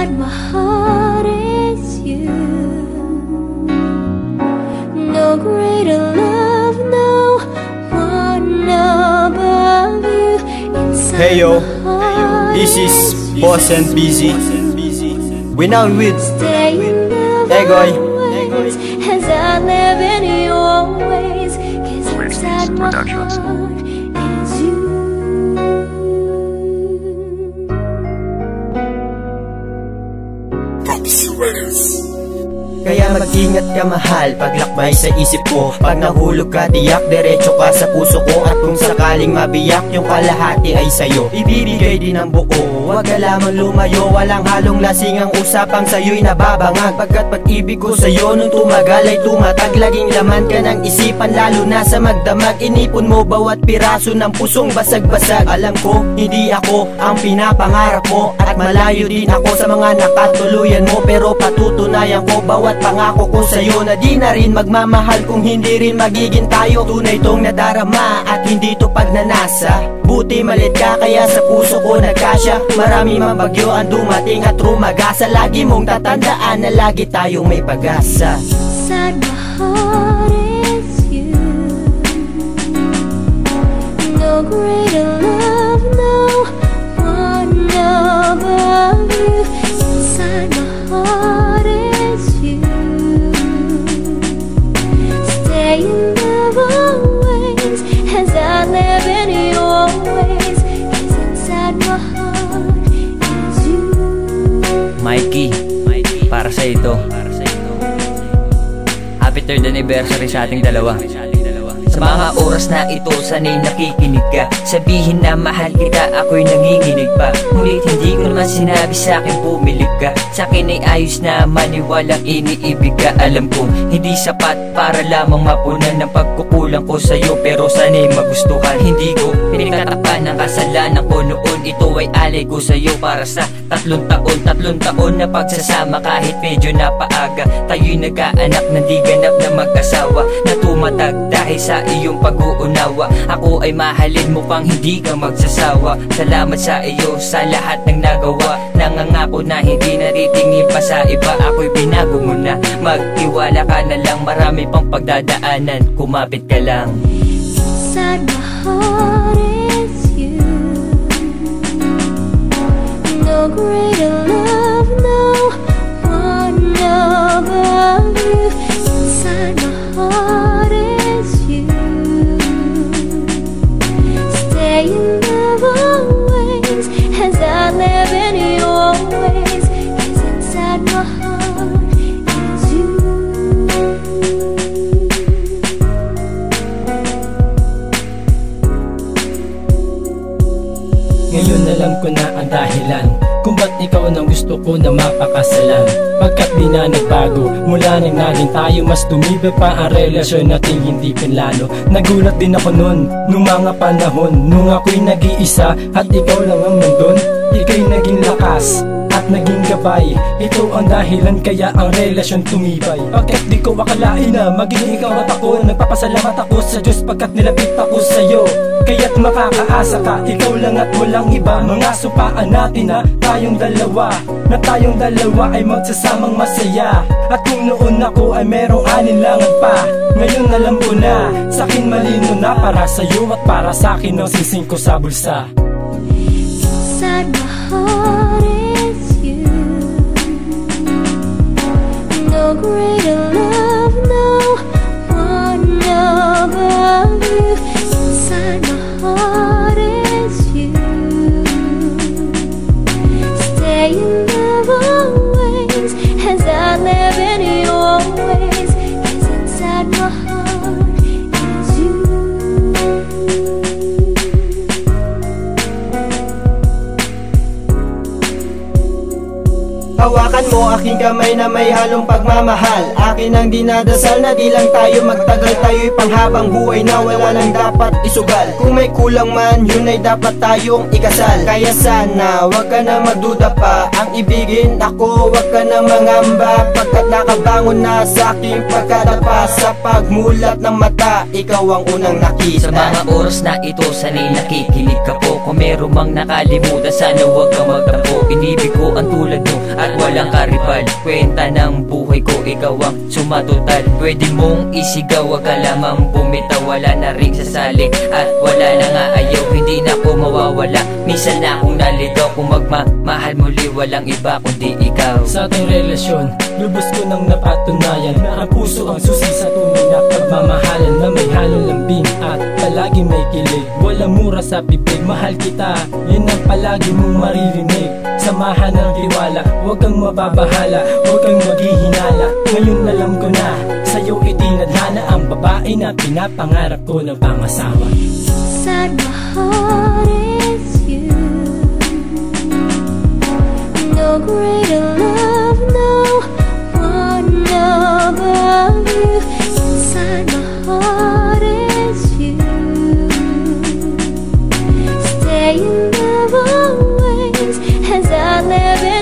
Inside my heart is you. No greater love, no one above you. Inside hey yo, this is Boss and Busy. We now with Egoy. As I live in your ways, 'cause inside my heart is you. Kaya mag-ingat ka mahal, paglakbay sa isip ko. Pag nahulog ka, tiyak, diretso ka sa puso ko. At kung sakaling mabiyak, yung kalahati ay sa'yo. Ibibigay din ang buo, huwag ka lamang lumayo. Walang halong lasing ang usapang sa'yo'y nababangag. Pagkat pag-ibig ko sa'yo nung tumagal ay tumatag. Laging laman ka ng isipan, lalo na sa magdamag. Inipon mo bawat piraso ng pusong basag-basag. Alam ko, hindi ako ang pinapangarap mo, at malayo din ako sa mga nakatuluyan mo. Pero patutunayan ko bawat pangako ko sa'yo na di na rin magmamahal kung hindi rin magiging tayo. Tunay tong nadarama at hindi to pagnanasa. Buti malit ka kaya sa puso ko nagkasya. Marami mang bagyo ang dumating at rumagasa. Lagi mong tatandaan na lagi tayong may pag-asa. Inside my heart is you. No greater love, no one above you. Inside my heart is you. Stay in love always as I live in your ways, 'cause inside my heart is you. Mikey, para sa ito. Happy 3rd anniversary sa ating dalawa. Sa mga oras na ito, sana'y nakikinig ka. Sabihin na mahal kita, ako'y nanginginig pa. Ngunit hindi ko naman sinabi sa'kin bumilib ka. Sa'kin ay ayos na maniwalang iniibig ka. Alam kong hindi sapat para lamang mapunan ng pagkukulang ko sa'yo, pero sana'y magustuhan. Hindi ko pinagtatakpan ang kasalanan ko noon. Ito ay alay ko sa'yo para sa 3 taon na pagsasama. Kahit medyo napaaga, tayo'y nagkaanak na di ganap na mag-asawa. Na tumatag dahil sa iyong pag-uunawa. Ako ay mahalin mo pang hindi ka magsasawa. Salamat sa iyo sa lahat ng nagawa. Nangangako na hindi natitingin pa sa iba. Ako'y binago mo na, magtiwala ka na lang. Marami pang pagdadaanan, kumapit ka lang. Inside my heart is you. No greater love, no one above you. Inside my heart is you. Stay in love always as I live in your ways, 'cause inside my heart is you. Ngayon alam ko na ang dahilan kung ba't ikaw nang gusto ko na mapakasalan. Pagkat di na nagbago, mula nang naging tayo, mas tumibay pa ang relasyon nating hindi pinlano. Nagulat din ako nun, nung mga panahon, nung ako'y nag-iisa at ikaw lang ang nandun. Ika'y naging lakas at naging gabay. Ito ang dahilan kaya ang relasyon tumibay. Pagkat di ko akalain na maging ikaw at ako. Nagpapasalamat ako sa Diyos pagkat nilapit ako sa'yo. Kaya't makakaasa ka, ikaw lang at walang iba. Mga supaan natin na tayong dalawa ay magsasamang masaya. At kung noon ako ay merong alinlangan pa, ngayon alam ko na, sa'kin malino na. Para sa'yo at para sa'kin ang sising ko sa bulsa. Inside my heart is you. No greater love, no one above you. Inside my heart is you. Stay in love always as I live in your ways, 'cause inside my heart is you. Hawakan mo aking kamay na may halong pagmamahal. Akin ang dinadasal na di lang tayo magtagal. Tayo'y panghabang buhay na wala nang dapat isugal. Kung may kulang man, yun ay dapat tayong ikasal. Kaya sana, wag ka na magduda pa. Ang ibigin ako, wag ka na mangamba. Pagkat nakabangon na sa aking pagkadapa. Sa pagmulat ng mata, ikaw ang unang nakita. Sa mga oras na ito, sana'y nakikinig ka po. Kung meron mang nakalimutan, sana huwag kang magtampo. Inibig ko ang tulad mo at mahal. Kwenta ng buhay ko, ikaw ang sumatotal. Pwede mong isigaw, wag ka lamang bumitaw. Wala na ring sasali at wala na nga ayaw. Hindi na ko mawawala, minsan na akong nalito. Kung magmamahal muli, walang iba kundi ikaw. Sa ating relasyon, lubos ko nang napatunayan na ang puso ang susi sa tunay na pagmamahalan, na may halong lambing at palagi may kilig. Walang mura sa bibig, mahal kita, yun ang palagi mong maririnig. Samahan ng tiwala, huwag kang mababahala, huwag kang maghihinala. Ngayon alam ko na, sa'yo itinadhana ang babae na pinapangarap ko ng pangasawa. Inside my heart is you. No greater love, no one above you. Inside my heart is you. Staying there always as I live in